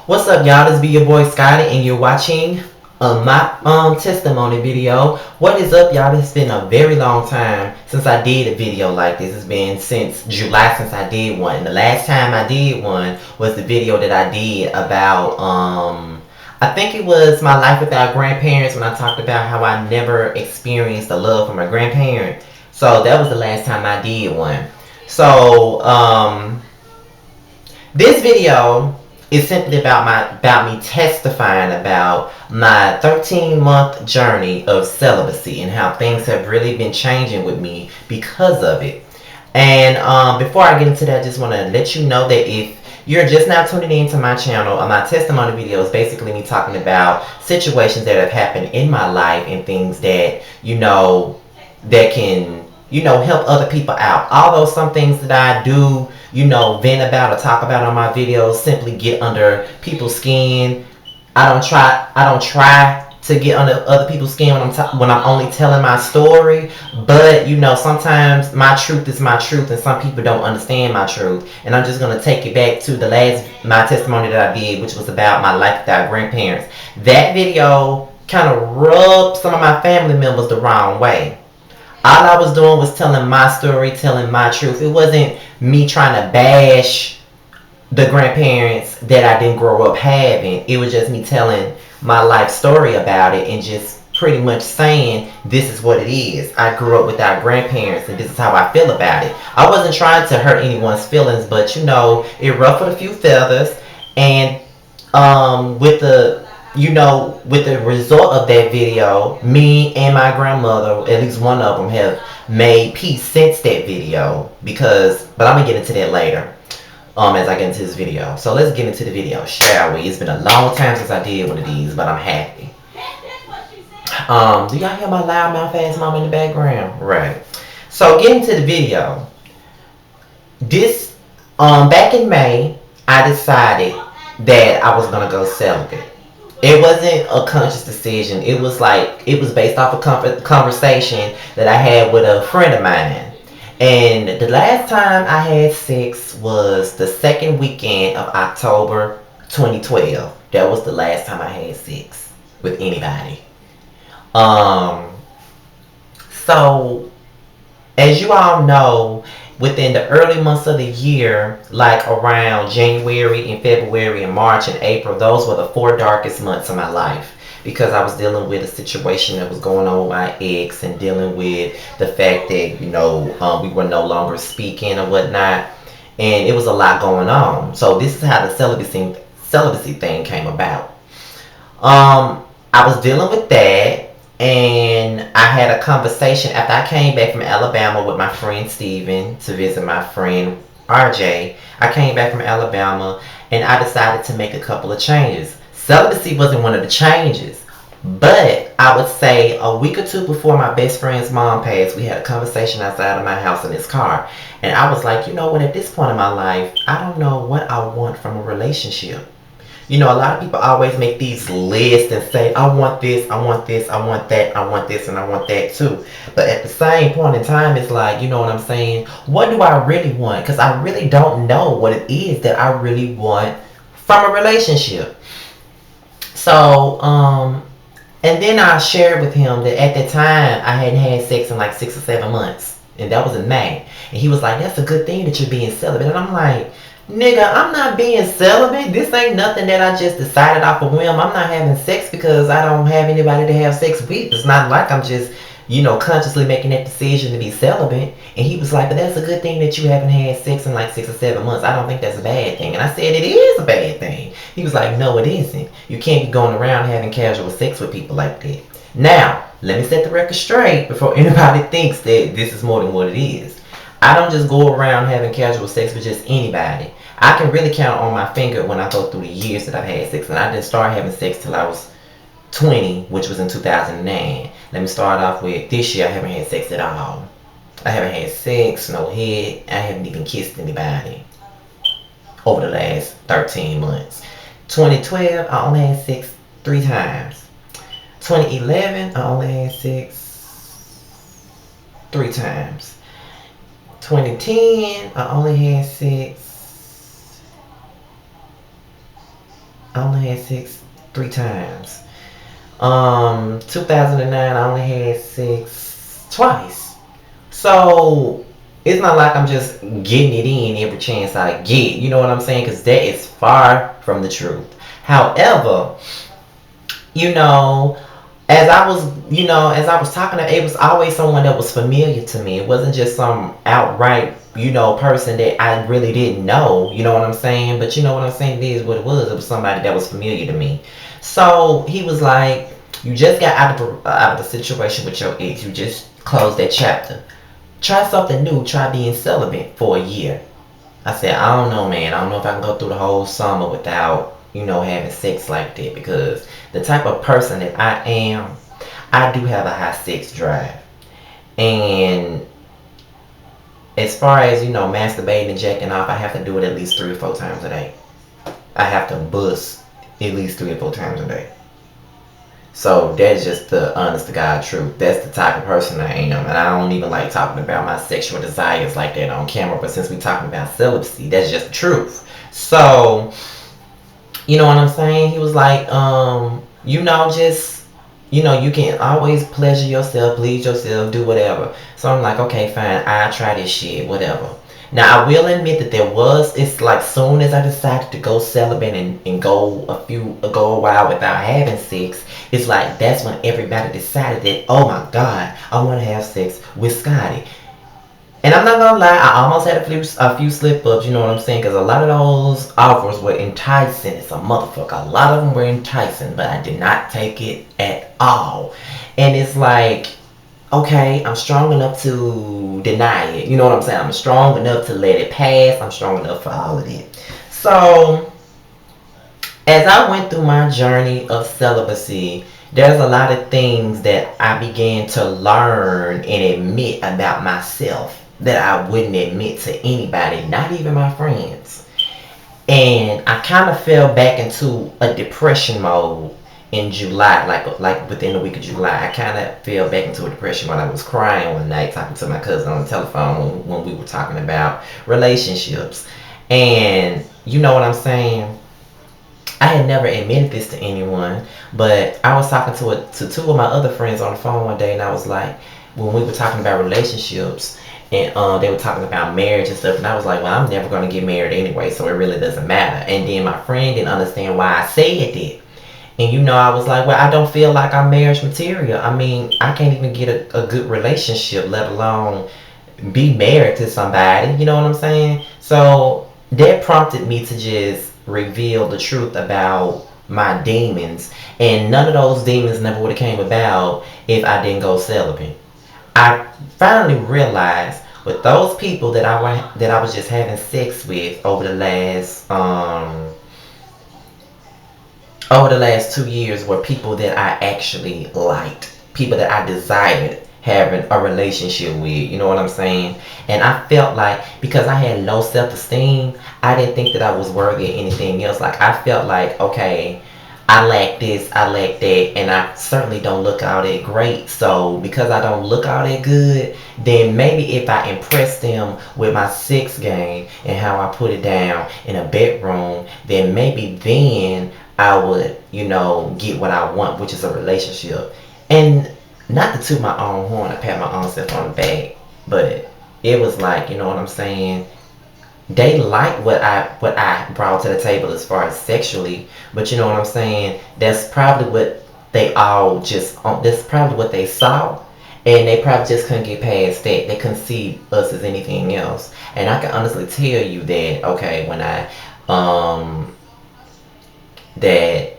What's up, y'all? This be your boy Scotty, and you're watching my testimony video. What is up, y'all? It's been a very long time since I did a video like this. It's been since July since I did one. And the last time I did one was the video that I did about I think it was my life without grandparents, when I talked about how I never experienced the love from my grandparent. So that was the last time I did one. So this video is simply about me testifying about my 13-month journey of celibacy and how things have really been changing with me because of it. And before I get into that, I just want to let you know that if you're just now tuning into my channel, my testimony video is basically me talking about situations that have happened in my life and things that, that can, help other people out. Although some things that I do, vent about or talk about on my videos simply get under people's skin. I don't try to get under other people's skin when I'm only telling my story. But sometimes my truth is my truth, and some people don't understand my truth. And I'm just gonna take it back to my testimony that I did, which was about my life without grandparents. That video kind of rubbed some of my family members the wrong way. All I was doing was telling my story, telling my truth. It wasn't me trying to bash the grandparents that I didn't grow up having. It was just me telling my life story about it and just pretty much saying this is what it is. I grew up without grandparents and this is how I feel about it. I wasn't trying to hurt anyone's feelings, but it ruffled a few feathers. And with the result of that video, me and my grandmother, at least one of them, have made peace since that video. But I'm gonna get into that later, as I get into this video. So let's get into the video, shall we? It's been a long time since I did one of these, but I'm happy. Do y'all hear my loud mouth ass mom in the background? Right. So getting to the video. Back in May, I decided that I was gonna go celibate. It wasn't a conscious decision. It was based off a conversation that I had with a friend of mine. And the last time I had sex was the second weekend of October 2012. That was the last time I had sex with anybody. So, as you all know, within the early months of the year, like around January and February and March and April, those were the 4 darkest months of my life, because I was dealing with a situation that was going on with my ex and dealing with the fact that, we were no longer speaking or whatnot. And it was a lot going on. So this is how the celibacy thing came about. I was dealing with that. And I had a conversation after I came back from Alabama with my friend Steven to visit my friend RJ. I came back from Alabama and I decided to make a couple of changes. Celibacy wasn't one of the changes, but I would say a week or two before my best friend's mom passed, we had a conversation outside of my house in his car. And I was like, at this point in my life, I don't know what I want from a relationship. A lot of people always make these lists and say, I want this, I want this, I want that, I want this, and I want that too. But at the same point in time, it's like, you know what I'm saying? What do I really want? Because I really don't know what it is that I really want from a relationship. So, and then I shared with him that at that time, I hadn't had sex in like 6 or 7 months. And that was in May. And he was like, that's a good thing that you're being celibate. And I'm like, nigga, I'm not being celibate. This ain't nothing that I just decided off a whim. I'm not having sex because I don't have anybody to have sex with. It's not like I'm just, consciously making that decision to be celibate. And he was like, but that's a good thing that you haven't had sex in like 6 or 7 months. I don't think that's a bad thing. And I said, it is a bad thing. He was like, no, it isn't. You can't be going around having casual sex with people like that. Now, let me set the record straight before anybody thinks that this is more than what it is. I don't just go around having casual sex with just anybody. I can really count on my finger when I go through the years that I've had sex. And I didn't start having sex till I was 20, which was in 2009. Let me start off with this year. I haven't had sex at all. I haven't had sex, no head. I haven't even kissed anybody over the last 13 months. 2012, I only had sex 3 times. 2011, I only had sex 3 times. 2010, I only had sex I only had sex 3 times. 2009, I only had sex twice. So it's not like I'm just getting it in every chance I get. You know what I'm saying? Because that is far from the truth. However, you know, as I was talking to, it was always someone that was familiar to me. It wasn't just some outright, person that I really didn't know. You know what I'm saying? But you know what I'm saying? It is what it was. It was somebody that was familiar to me. So he was like, "You just got out of the situation with your ex. You just closed that chapter. Try something new. Try being celibate for a year." I said, "I don't know, man. I don't know if I can go through the whole summer without, having sex like that, because the type of person that I am, I do have a high sex drive. And as far as, masturbating and jacking off, I have to do it at least 3 or 4 times a day. I have to bust at least 3 or 4 times a day. So that's just the honest to God truth. That's the type of person I am. And I don't even like talking about my sexual desires like that on camera. But since we're talking about celibacy, that's just the truth. So, you know what I'm saying? He was like, just, you can always pleasure yourself, please yourself, do whatever. So I'm like, okay, fine. I'll try this shit, whatever. Now I will admit that it's like soon as I decided to go celibate and go a while without having sex, it's like that's when everybody decided that, oh my God, I want to have sex with Scotty. And I'm not gonna lie, I almost had a few slip ups, you know what I'm saying? Because a lot of those offers were enticing. It's a motherfucker. A lot of them were enticing, but I did not take it at all. And it's like, okay, I'm strong enough to deny it. You know what I'm saying? I'm strong enough to let it pass. I'm strong enough for all of it. So, as I went through my journey of celibacy, there's a lot of things that I began to learn and admit about myself that I wouldn't admit to anybody, not even my friends. And I kind of fell back into a depression mode in July, like within the week of July. I kind of fell back into a depression when I was crying one night talking to my cousin on the telephone when we were talking about relationships. And you know what I'm saying? I had never admitted this to anyone, but I was talking to two of my other friends on the phone one day, and I was like, when we were talking about relationships, and they were talking about marriage and stuff, and I was like, well, I'm never going to get married anyway, so it really doesn't matter. And then my friend didn't understand why I said that. And I was like, well, I don't feel like I'm marriage material. I mean, I can't even get a good relationship, let alone be married to somebody. You know what I'm saying? So that prompted me to just reveal the truth about my demons. And none of those demons never would have came about if I didn't go celibate. I finally realized with those people that I was just having sex with over the last 2 years were people that I actually liked, people that I desired having a relationship with. You know what I'm saying? And I felt like because I had low self-esteem, I didn't think that I was worthy of anything else. Like I felt like, okay, I lack this, I lack that, and I certainly don't look all that great. So because I don't look all that good, then maybe if I impress them with my sex game and how I put it down in a bedroom, then maybe then I would, get what I want, which is a relationship. And not to toot my own horn or pat my own self on the back, but it was like, you know what I'm saying? They like what I brought to the table as far as sexually, but you know what I'm saying? That's probably what they saw, and they probably just couldn't get past that. They couldn't see us as anything else. And I can honestly tell you that, okay, when I that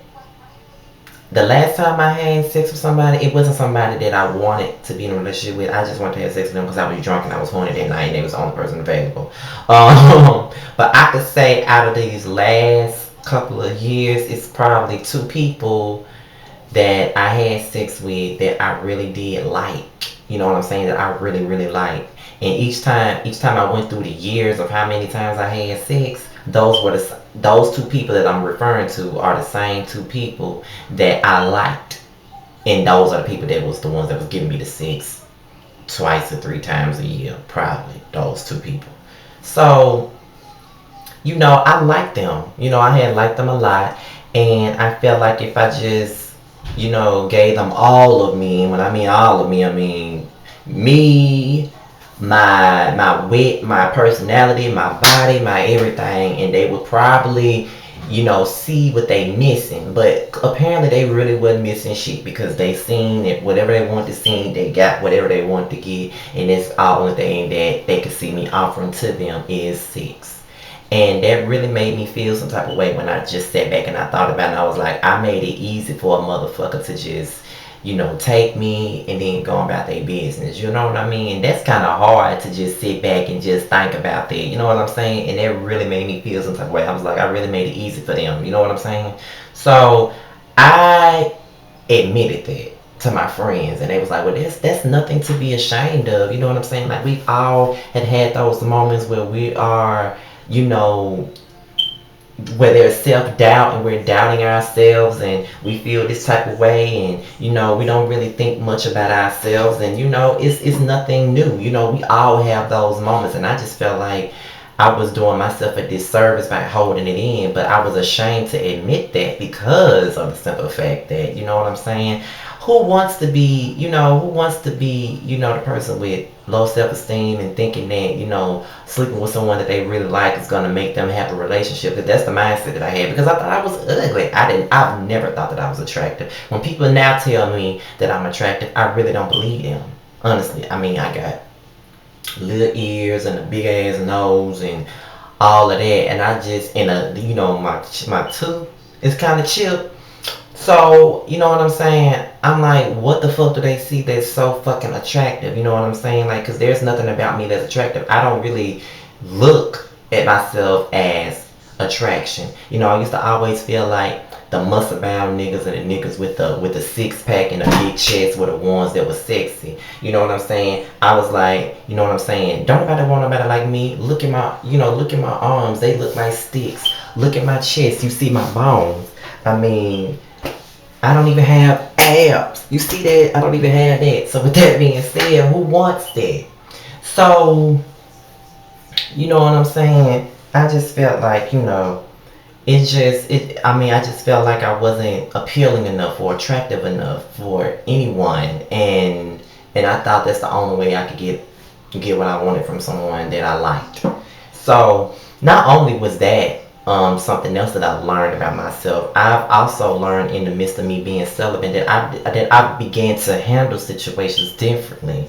the last time I had sex with somebody, it wasn't somebody that I wanted to be in a relationship with. I just wanted to have sex with them because I was drunk and I was horny that night and they was the only person available. But I could say out of these last couple of years, it's probably 2 people that I had sex with that I really did like. You know what I'm saying? That I really, really like. And each time I went through the years of how many times I had sex, those 2 people that I'm referring to are the same 2 people that I liked. And those are the people that was the ones that was giving me the sex twice or 3 times a year, probably those 2 people. So I liked them. I had liked them a lot. And I felt like if I just, gave them all of me, and when I mean all of me, I mean me, my wit, my personality, my body, my everything, and they would probably, see what they missing. But apparently they really wasn't missing shit because they seen it, whatever they wanted to see, they got whatever they wanted to get, and it's all the thing that they could see me offering to them is sex. And that really made me feel some type of way when I just sat back and I thought about it. And I was like, I made it easy for a motherfucker to just, take me and then go about their business. You know what I mean? And that's kind of hard to just sit back and just think about that. You know what I'm saying? And that really made me feel some type of way. I was like, I really made it easy for them. You know what I'm saying? So I admitted that to my friends, and they was like, well, that's nothing to be ashamed of. You know what I'm saying? Like, we all had those moments where we are, you know where there's self-doubt and we're doubting ourselves and we feel this type of way, and we don't really think much about ourselves, and it's nothing new. We all have those moments, and I just felt like I was doing myself a disservice by holding it in, but I was ashamed to admit that because of the simple fact that, what I'm saying, who wants to be the person with low self-esteem and thinking that, sleeping with someone that they really like is going to make them have a relationship? Because that's the mindset that I had, because I thought I was ugly. I've never thought that I was attractive. When people now tell me that I'm attractive, I really don't believe them. Honestly, I mean, I got little ears and a big ass nose and all of that, and I just my tooth is kind of chipped. So, you know what I'm saying? I'm like, what the fuck do they see that's so fucking attractive? You know what I'm saying? Like, because there's nothing about me that's attractive. I don't really look at myself as attraction. I used to always feel like the muscle bound niggas and the niggas with the six pack and the big chest were the ones that was sexy. You know what I'm saying? I was like, you know what I'm saying? Don't nobody want nobody like me. Look at my arms. They look like sticks. Look at my chest. You see my bones. I mean, I don't even have abs. You see that? I don't even have that. So with that being said, who wants that? So, you know what I'm saying? I just felt like, I just felt like I wasn't appealing enough or attractive enough for anyone, and I thought that's the only way I could get what I wanted from someone that I liked. So not only was that something else that I've learned about myself, I've also learned in the midst of me being celibate that I began to handle situations differently.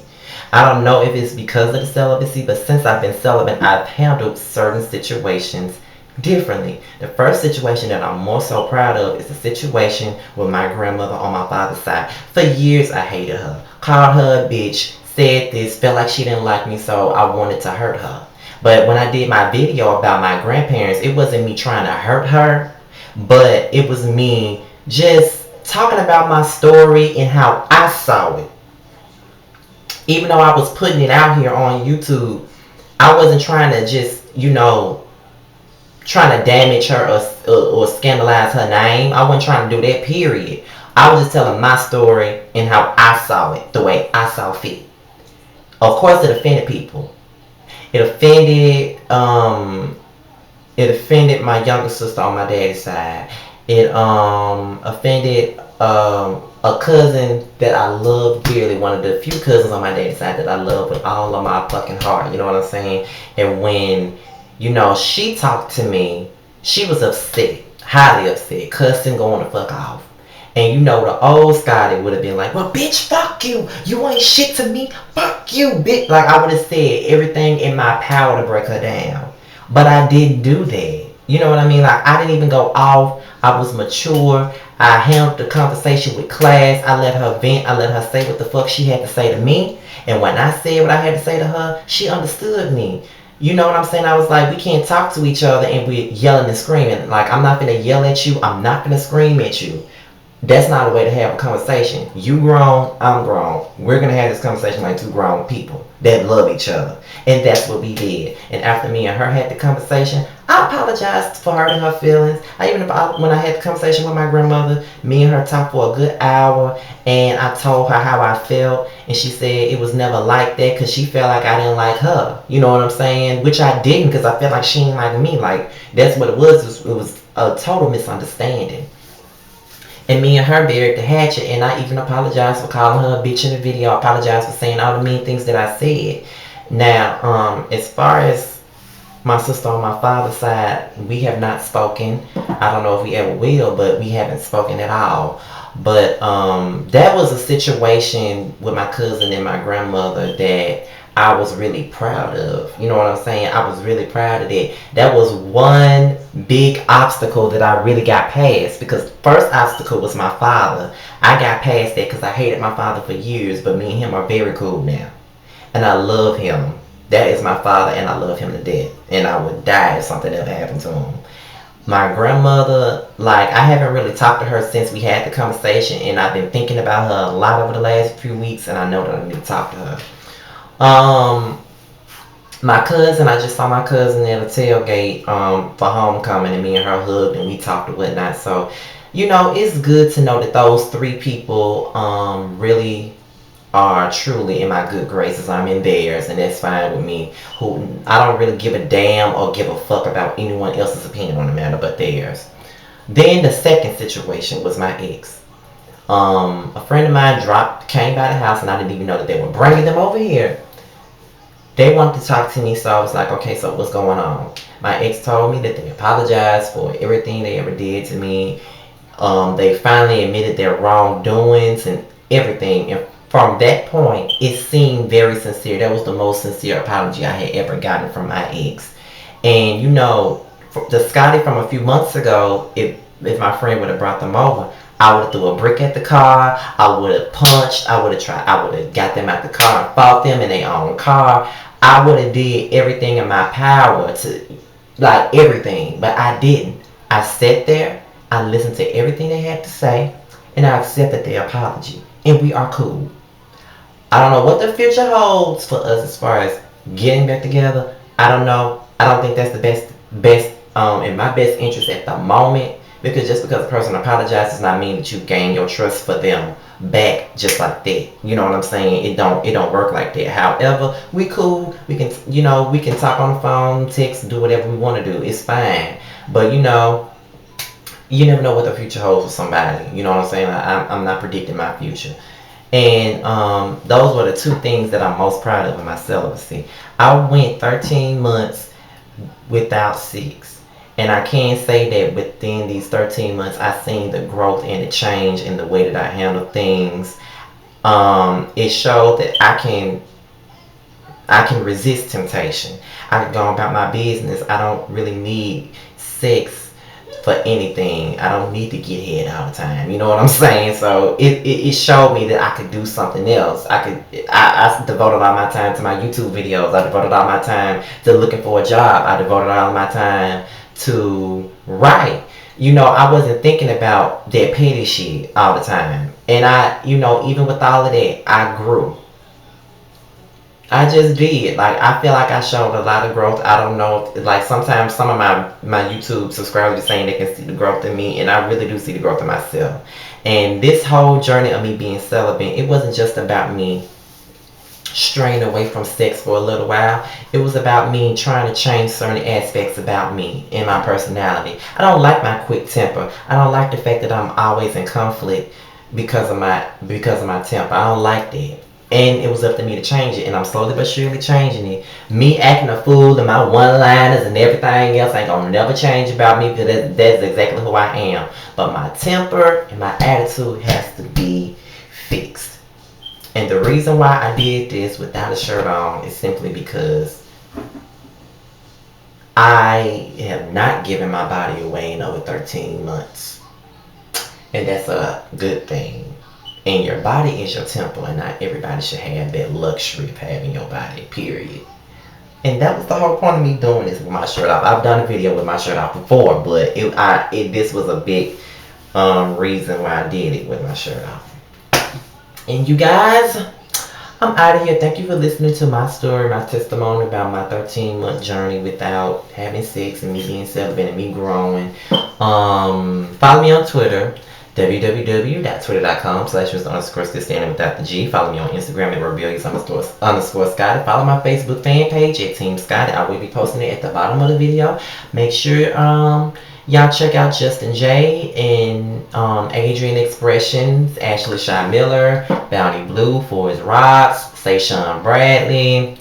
I don't know if it's because of the celibacy, but since I've been celibate, I've handled certain situations differently. The first situation that I'm more so proud of is the situation with my grandmother on my father's side. For years, I hated her, called her a bitch, said this, felt like she didn't like me, so I wanted to hurt her. But when I did my video about my grandparents, it wasn't me trying to hurt her, but it was me just talking about my story and how I saw it. Even though I was putting it out here on YouTube, I wasn't trying to just, trying to damage her or scandalize her name. I wasn't trying to do that, period. I was just telling my story and how I saw it, the way I saw fit. Of course, it offended people. It offended my younger sister on my daddy's side. It offended a cousin that I love dearly, one of the few cousins on my daddy's side that I love with all of my fucking heart. You know what I'm saying? And when she talked to me, she was upset, highly upset, cussing, going to fuck off. And the old Scotty would have been like, well, bitch, fuck you. You ain't shit to me. Fuck you, bitch. Like, I would have said everything in my power to break her down. But I didn't do that. You know what I mean? Like, I didn't even go off. I was mature. I handled the conversation with class. I let her vent. I let her say what the fuck she had to say to me. And when I said what I had to say to her, she understood me. You know what I'm saying? I was like, we can't talk to each other and we're yelling and screaming. Like, I'm not gonna yell at you. I'm not gonna scream at you. That's not a way to have a conversation. You grown, I'm grown. We're gonna have this conversation like two grown people that love each other. And that's what we did. And after me and her had the conversation, I apologized for hurting her feelings. When I had the conversation with my grandmother, me and her talked for a good hour, and I told her how I felt, and she said it was never like that because she felt like I didn't like her. You know what I'm saying? Which I didn't, because I felt like she didn't like me. Like, that's what it was. It was a total misunderstanding. And me and her buried the hatchet, and I even apologized for calling her a bitch in the video. I apologized for saying all the mean things that I said. Now, as far as my sister on my father's side, we have not spoken. I don't know if we ever will, but we haven't spoken at all. But that was a situation with my cousin and my grandmother that I was really proud of. You know what I'm saying? I was really proud of that. That was one big obstacle that I really got past, because first obstacle was my father. I got past that because I hated my father for years, but me and him are very cool now. And I love him. That is my father, and I love him to death. And I would die if something ever happened to him. My grandmother, like, I haven't really talked to her since we had the conversation, and I've been thinking about her a lot over the last few weeks, and I know that I need to talk to her. My cousin, I just saw my cousin at a tailgate for homecoming, and me and her hugged and we talked and whatnot. So, you know, it's good to know that those three people really are truly in my good graces. I'm in theirs, and that's fine with me. Who I don't really give a damn or give a fuck about anyone else's opinion on the matter but theirs. Then the second situation was my ex. A friend of mine came by the house, and I didn't even know that they were bringing them over here. They wanted to talk to me, so I was like, okay, so what's going on? My ex told me that they apologized for everything they ever did to me. They finally admitted their wrongdoings and everything. And from that point, it seemed very sincere. That was the most sincere apology I had ever gotten from my ex. And you know, the Scotty from a few months ago, if my friend would have brought them over, I would have threw a brick at the car. I would have punched. I would have got them out the car and fought them in their own car. I would have did everything in my power to, like, everything, but I didn't. I sat there, I listened to everything they had to say, and I accepted their apology, and we are cool. I don't know what the future holds for us as far as getting back together. I don't know. I don't think that's the best in my best interest at the moment, because just because a person apologizes does not mean that you gain your trust for them back just like that. You know what I'm saying? It don't work like that. However, we cool. We can, you know, we can talk on the phone, text, do whatever we want to do. It's fine. But you know, you never know what the future holds for somebody. You know what I'm saying? I'm not predicting my future. And those were the two things that I'm most proud of in my celibacy. I went 13 months without sex. And I can say that within these 13 months, I've seen the growth and the change in the way that I handle things. It showed that I can resist temptation. I can go about my business. I don't really need sex for anything. I don't need to get head all the time. You know what I'm saying? So it showed me that I could do something else. I devoted all my time to my YouTube videos. I devoted all my time to looking for a job. I devoted all my time to write. You know, I wasn't thinking about that petty shit all the time. And I, you know, even with all of that, I grew. I just did. Like, I feel like I showed a lot of growth. I don't know, like, sometimes some of my YouTube subscribers are saying they can see the growth in me, and I really do see the growth in myself. And this whole journey of me being celibate, it wasn't just about me straying away from sex for a little while. It was about me trying to change certain aspects about me and my personality. I don't like my quick temper. I don't like the fact that I'm always in conflict because of my temper. I don't like that. And it was up to me to change it, and I'm slowly but surely changing it. Me acting a fool and my one-liners and everything else ain't gonna never change about me, because that's exactly who I am. But my temper and my attitude has to be fixed. And the reason why I did this without a shirt on is simply because I have not given my body away in over 13 months. And that's a good thing. And your body is your temple, and not everybody should have that luxury of having your body, period. And that was the whole point of me doing this with my shirt off. I've done a video with my shirt off before, but this was a big reason why I did it with my shirt off. And you guys, I'm out of here. Thank you for listening to my story, my testimony about my 13-month journey without having sex and me being celibate and me growing. Follow me on Twitter, www.twitter.com/Mr_Still without the G. Follow me on Instagram at rebellious_Scotty. Follow my Facebook fan page at Team Scotty. I will be posting it at the bottom of the video. Make sure Y'all check out Justin J and Adrian Expressions, Ashley Shy Miller, Bounty Blue for his rocks, Sayshawn Bradley,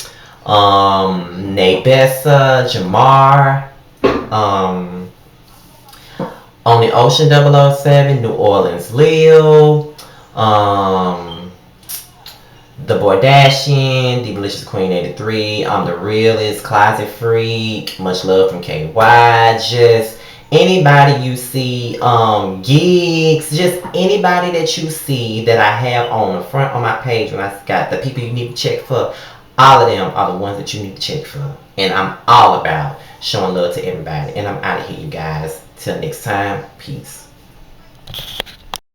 Nate Bessa, Jamar, um, on the Ocean 007, New Orleans Leo, um, the Bordashian, The Delicious Queen 83, I'm the Realist, Closet Freak, much love from KY, just anybody you see, gigs, just anybody that you see that I have on the front on my page when I got the people you need to check for, all of them are the ones that you need to check for. And I'm all about showing love to everybody. And I'm out of here, you guys. Till next time, peace.